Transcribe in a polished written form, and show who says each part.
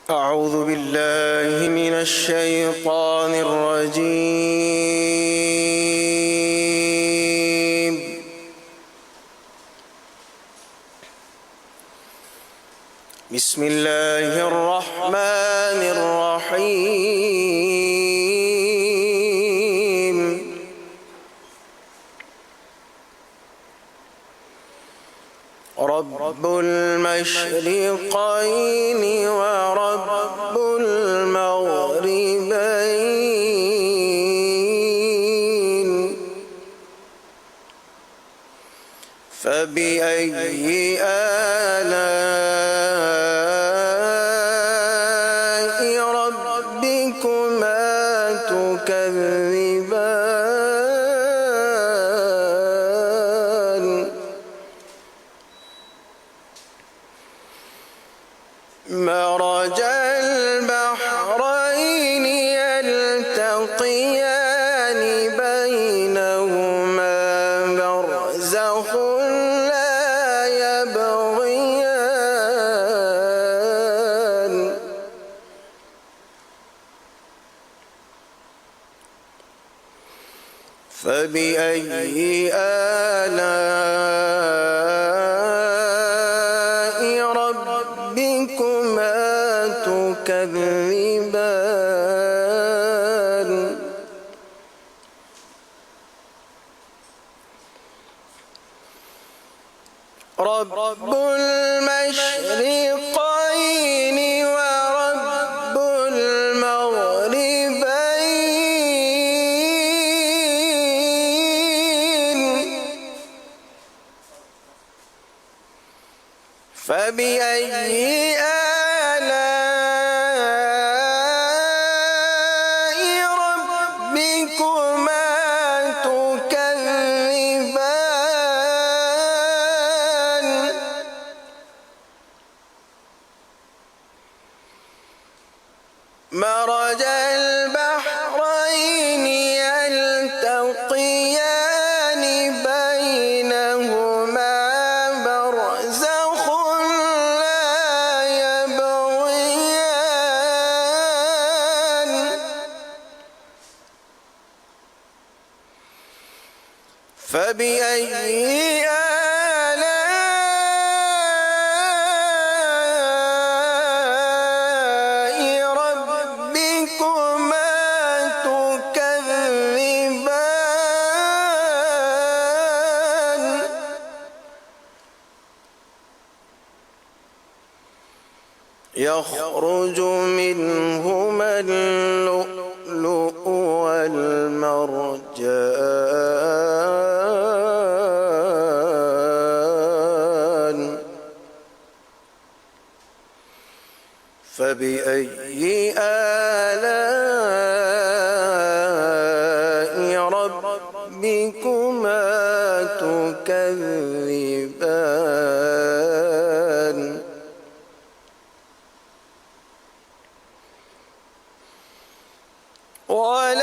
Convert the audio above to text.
Speaker 1: أعوذ بالله من الشيطان الرجيم. بسم الله الرحمن الرحيم. رب المشرقين ورب المغربين، فبأي آلاء ربكما تكذبان؟ مرج البحرين يلتقيان بينهما برزخ لا يبغيان، فبأي آلاء ربكما تكذبان؟ رب المشرقين ورب المغربين، فبأي آلاء ربكما تكذبان؟ مرج البحرين يلتقيان بينهما برزخ لا يبغيان، فبأي آلاء ربكما تكذبان؟ يخرج منهما اللؤلؤ والمرجان، فبأي آلاء ربكما تكذبان؟ ولا